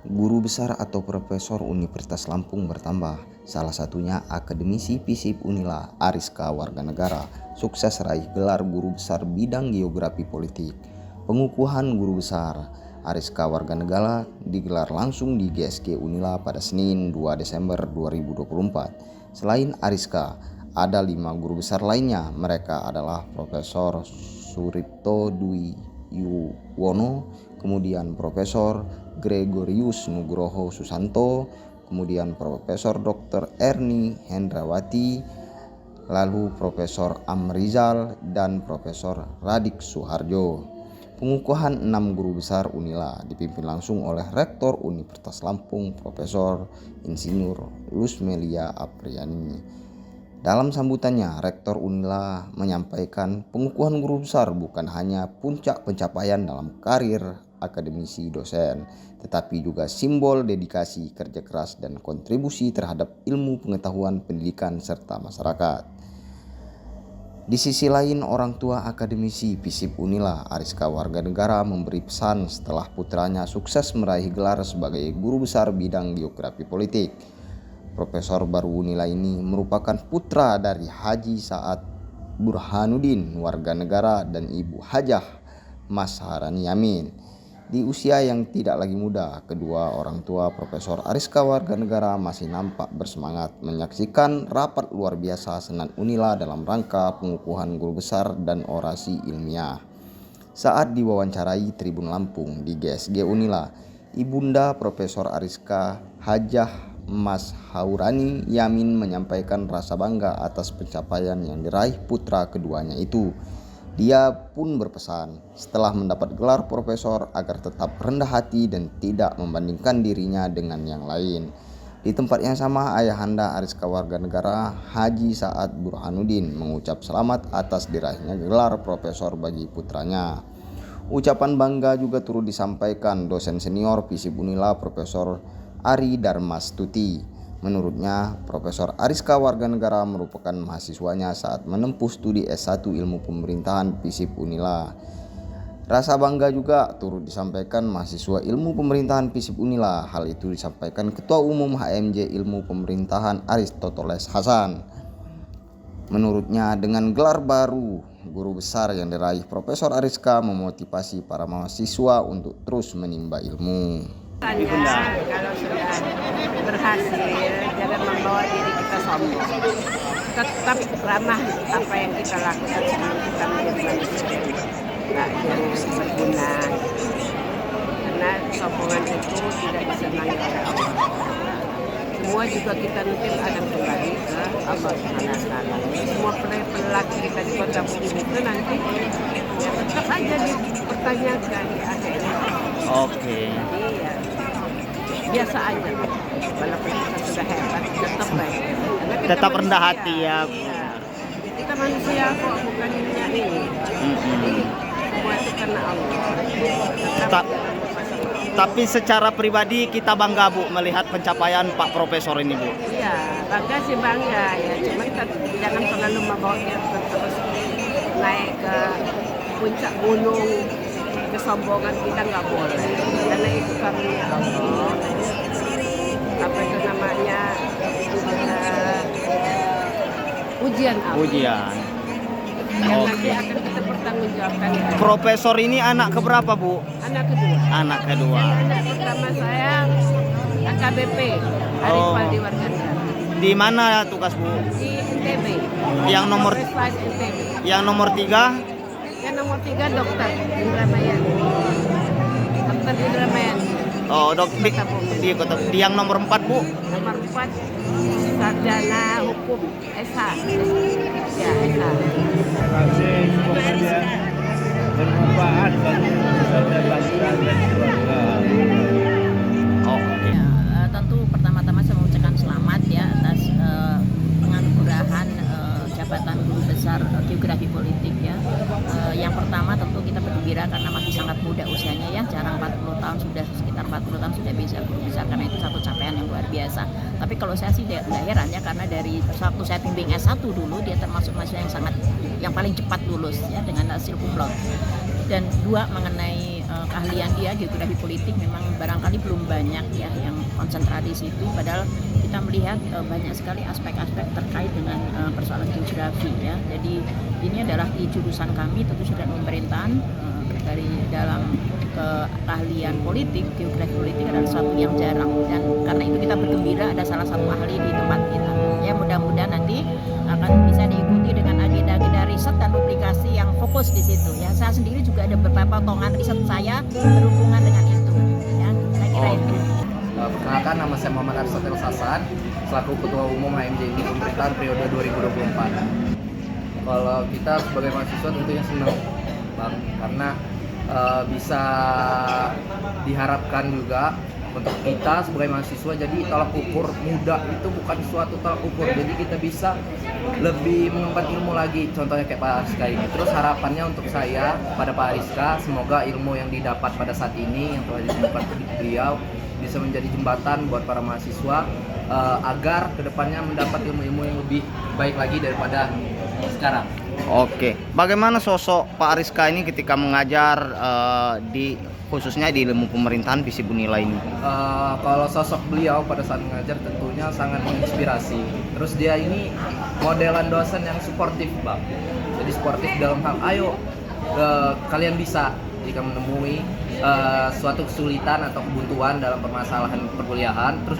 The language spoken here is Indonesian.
Guru besar atau profesor Universitas Lampung bertambah, salah satunya akademisi FISIP Unila Ariska Warganegara, sukses raih gelar guru besar bidang geografi politik. Pengukuhan guru besar Ariska Warganegara digelar langsung di GSG Unila pada Senin 2 Desember 2024. Selain Ariska, ada 5 guru besar lainnya. Mereka adalah Profesor Suripto Dwi Yuwono, kemudian Profesor Gregorius Nugroho Susanto, kemudian Profesor Dr. Erni Hendrawati, lalu Profesor Amrizal dan Profesor Radik Suharjo. Pengukuhan 6 guru besar Unila dipimpin langsung oleh Rektor Universitas Lampung Profesor Insinyur Lusmelia Apriani. Dalam sambutannya, Rektor Unila menyampaikan pengukuhan guru besar bukan hanya puncak pencapaian dalam karir akademisi dosen, tetapi juga simbol dedikasi, kerja keras, dan kontribusi terhadap ilmu pengetahuan pendidikan serta masyarakat. Di sisi lain, orang tua akademisi FISIP Unila Ariska Warganegara memberi pesan setelah putranya sukses meraih gelar sebagai guru besar bidang geografi politik. Profesor baru Unila ini merupakan putra dari Haji Saad Burhanuddin Warganegara dan Ibu Hajah Masharani Yamin. Di usia yang tidak lagi muda, kedua orang tua Profesor Ariska Warganegara masih nampak bersemangat menyaksikan rapat luar biasa Senat Unila dalam rangka pengukuhan guru besar dan orasi ilmiah. Saat diwawancarai Tribun Lampung di GSG Unila, Ibunda Profesor Ariska Hajah Masharani Yamin menyampaikan rasa bangga atas pencapaian yang diraih putra keduanya itu. Dia pun berpesan setelah mendapat gelar profesor agar tetap rendah hati dan tidak membandingkan dirinya dengan yang lain. Di tempat yang sama, ayahanda Ariska Warganegara, Haji Saad Burhanuddin, mengucap selamat atas diraihnya gelar profesor bagi putranya. Ucapan bangga juga turut disampaikan dosen senior FISIP Unila Profesor Ari Darmastuti. Menurutnya, Profesor Ariska Warganegara merupakan mahasiswanya saat menempuh studi S1 Ilmu Pemerintahan FISIP Unila. Rasa bangga juga turut disampaikan mahasiswa Ilmu Pemerintahan FISIP Unila. Hal itu disampaikan Ketua Umum HMJ Ilmu Pemerintahan Aristoteles Hasan. Menurutnya, dengan gelar baru guru besar yang diraih Profesor Ariska memotivasi para mahasiswa untuk terus menimba ilmu. Kalau sudah berhasil, jangan membawa diri kita sombong. Tetap ramah apa yang kita lakukan sebelum kita menjadi manusia. Nggak yang berguna. Karena sombongan itu tidak disenangi oleh Allah. Semua juga kita nanti akan kembali ke Allah SWT. Semua perilaku kita di kota bumi itu nanti ya tetap aja dipertanyakan di akhirnya. Oke. Iya. Biasa aja, walaupun kita sudah hebat, tetap baik. Tetap rendah hati ya. Iya. Kita manusia kok, bukan dunia ini. Jadi semua itu karena Allah. Tapi secara pribadi kita bangga Bu melihat pencapaian Pak Profesor ini Bu. Iya, bangga sih bangga ya. Cuma kita jangan terlalu membawa dia terus naik ke puncak gunung. Kesombongan kita nggak boleh, karena itu karunia Allah. Apa itu namanya, ujian Allah. Ujian. Yang nanti akan kita pertanggungjawabkan. Profesor ini anak keberapa Bu? Anak kedua. Anak kedua. Yang anak pertama saya AKBP Arifaldi Warganegara. Di mana tugas Bu? Di NTB. Yang nomor Polres NTB. Yang nomor 3? Yang nomor 3 dokter Indramayan. Dokter Indramayan. Oh, di kota. Di yang nomor 4 Bu? Nomor 4 sarjana hukum SH. Ya, SH. Terima kasih, semoga dia bermanfaat bagi saudara dan keluarga. Oke. Ya, tentu pertama-tama saya mengucapkan selamat ya atas penganugerahan jabatan guru besar geografi politik ya. Yang pertama tentu kita bergembira karena masih sangat muda usianya ya, jarang 40 tahun sudah, sekitar 40 tahun sudah bisa guru besar, karena itu satu capaian yang luar biasa. Tapi kalau saya sih tidak heran ya, karena dari waktu saya bimbing S1 dulu dia termasuk mahasiswa yang paling cepat lulus ya dengan hasil kumlot. Dan dua, mengenai keahlian dia geografi politik memang barangkali belum banyak ya yang konsentrasi di situ, padahal kita melihat banyak sekali aspek-aspek terkait dengan persoalan geografi ya. Jadi ini adalah di jurusan kami tentu sudah pemerintahan dari dalam keahlian politik, geografi politik adalah satu yang jarang, dan karena itu kita bergembira ada salah satu ahli di tempat kita. Ya mudah-mudahan nanti akan bisa diikuti dengan agenda-agenda riset dan publikasi yang fokus di situ. Ya saya sendiri juga ada beberapa potongan riset saya berhubungan dengan itu. Ya saya kira itu. Perkenalkan, nama saya Muhammad Aristoteles Hasan, selaku Ketua Umum HMJI Pemerintahan periode 2024. Kalau kita sebagai mahasiswa tentunya senang, Bang, karena bisa diharapkan juga untuk kita sebagai mahasiswa, jadi tolak ukur muda itu bukan suatu tolak ukur, jadi kita bisa lebih mengemban ilmu lagi, contohnya kayak Pak Ariska ini. Terus harapannya untuk saya pada Pak Ariska, semoga ilmu yang didapat pada saat ini yang telah ditemukan beliau bisa menjadi jembatan buat para mahasiswa agar kedepannya mendapat ilmu-ilmu yang lebih baik lagi daripada sekarang. Oke, bagaimana sosok Pak Ariska ini ketika mengajar khususnya di ilmu pemerintahan FISIP Unila ini? Kalau sosok beliau pada saat mengajar tentunya sangat menginspirasi. Terus dia ini modelan dosen yang suportif, Bang. Jadi suportif dalam hal, ayo kalian bisa jika menemui suatu kesulitan atau kebuntuan dalam permasalahan perkuliahan, terus